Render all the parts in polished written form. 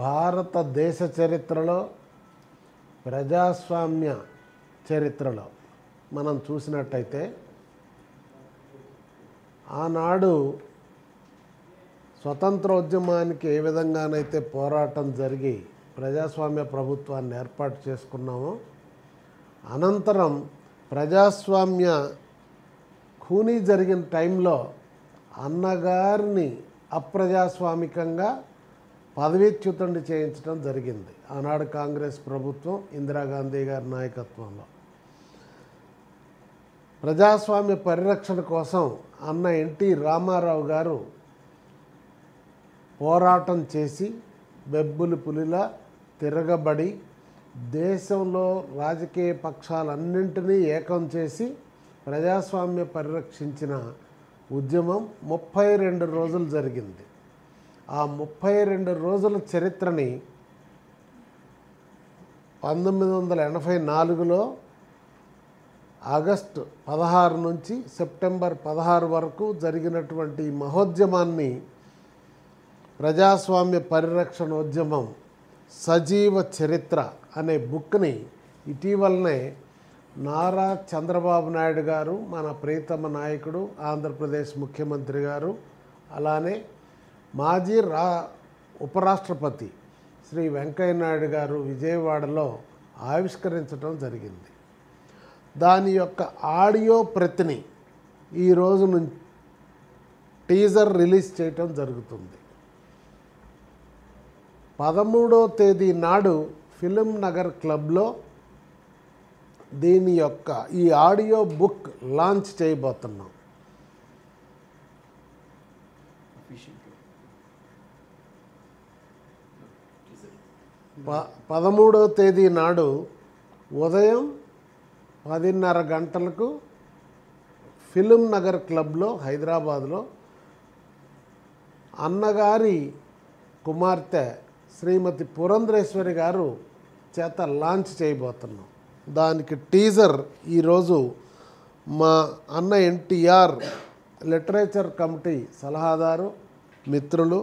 భారతదేశ చరిత్రలో ప్రజాస్వామ్య చరిత్రలో మనం చూసినట్టయితే ఆనాడు స్వతంత్రోద్యమానికి ఏ విధంగానైతే పోరాటం జరిగి ప్రజాస్వామ్య ప్రభుత్వాన్ని ఏర్పాటు చేసుకున్నామో అనంతరం ప్రజాస్వామ్య ఖూనీ జరిగిన టైంలో అన్నగారిని అప్రజాస్వామికంగా పదవీచ్యుతుడిని చేయించడం జరిగింది ఆనాడు కాంగ్రెస్ ప్రభుత్వం ఇందిరాగాంధీ గారి నాయకత్వంలో. ప్రజాస్వామ్య పరిరక్షణ కోసం అన్న ఎన్టీ రామారావు గారు పోరాటం చేసి బెబ్బులి పులిలా తిరగబడి దేశంలో రాజకీయ పక్షాలన్నింటినీ ఏకం చేసి ప్రజాస్వామ్య పరిరక్షించిన ఉద్యమం 32 రోజులు జరిగింది. ఆ 32 రోజుల చరిత్రని 1984లో ఆగస్టు 16 నుంచి సెప్టెంబర్ 16 వరకు జరిగినటువంటి మహోద్యమాన్ని ప్రజాస్వామ్య పరిరక్షణ ఉద్యమం సజీవ చరిత్ర అనే బుక్ని ఇటీవలనే నారా చంద్రబాబు నాయుడు గారు మన ప్రియతమ నాయకుడు ఆంధ్రప్రదేశ్ ముఖ్యమంత్రి గారు అలానే మాజీ ఉపరాష్ట్రపతి శ్రీ వెంకయ్య నాయుడు గారు విజయవాడలో ఆవిష్కరించడం జరిగింది. దాని యొక్క ఆడియో ప్రతిని ఈరోజు నుంచి టీజర్ రిలీజ్ చేయటం జరుగుతుంది. 13వ తేదీ నాడు ఫిలిం నగర్ క్లబ్లో దీని యొక్క ఈ ఆడియో బుక్ లాంచ్ చేయబోతున్నాం. 13వ తేదీ నాడు ఉదయం 10:30 గంటలకు ఫిలిం నగర్ క్లబ్లో హైదరాబాద్లో అన్నగారి కుమార్తె శ్రీమతి పురంధరేశ్వరి గారు చేత లాంచ్ చేయబోతున్నాం. దానికి టీజర్ ఈరోజు మా అన్న ఎన్టీఆర్ లిటరేచర్ కమిటీ సలహాదారు మిత్రులు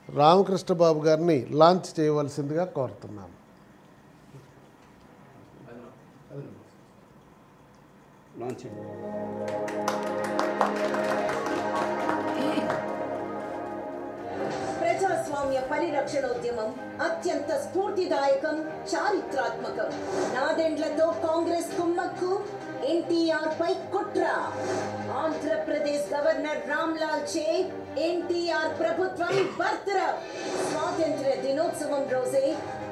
రామకృష్ణ బాబు గారిని లాంచ్ చేయవలసిందిగా కోరుతున్నాను. ప్రజాస్వామ్య పరిరక్షణోద్యమం అత్యంత స్ఫూర్తిదాయకం, చారిత్రాత్మకం. నాదెండ్లతో కాంగ్రెస్ కుమ్మక్కు, ఎన్టీఆర్ పై కుట్ర. ఆంధ్రప్రదేశ్ గవర్నర్ రామ్లాల్ చే ఎన్టీఆర్ ప్రభుత్వం బర్తరఫ్. స్వాతంత్ర్య దినోత్సవం రోజే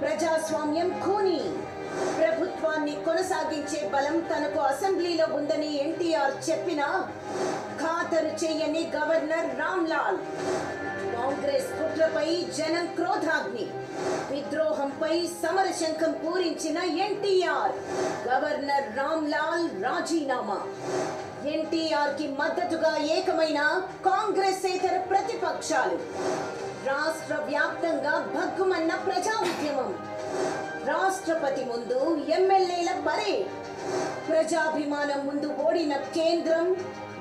ప్రజాస్వామ్యం ఖూనీ. ప్రభుత్వాన్ని కొనసాగించే బలం తనకు అసెంబ్లీలో ఉందని ఎన్టీఆర్ చెప్పినా ఖాతరు చేయని గవర్నర్ రామ్లాల్. కాంగ్రెస్ కుట్రపై జనం క్రోధాగ్ని, విద్రోహంపై సమరశంఖం పూరించిన ఎన్టీఆర్. గవర్నర్ రామ్లాల్ రాజీనామా. ఎన్టీఆర్ కి మద్దతుగా ఏకమైన కాంగ్రెసేతర ప్రతిపక్షాలు. రాష్ట్ర వ్యాప్తంగా భగ్గుమన్న ప్రజా ఉద్యమం. రాష్ట్రపతి ముందు ఎమ్మెల్యేల పరేడ్. ప్రజాభిమానం ముందు ఓడిన కేంద్రం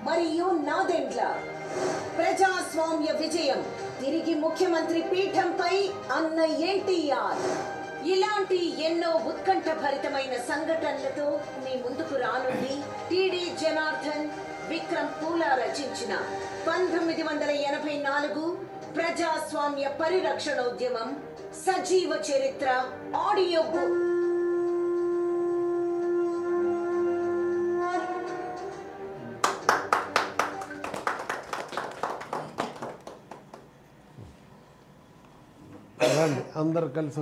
మరియు నాదెండ్ల. ప్రజాస్వామ్య విజయం. తిరిగి ముఖ్యమంత్రి పీఠంపై అన్న ఎన్టీఆర్. ఇలాంటి ఎన్నో ఉత్కంఠభరితమైన సంఘటనలతో మీ ముందుకు రానుంది టిడి జనార్దన్, విక్రమ్ పూలా రచించిన 1984 ప్రజాస్వామ్య పరిరక్షణోద్యమం సజీవ చరిత్ర ఆడియో బుక్. అందరు కలిసి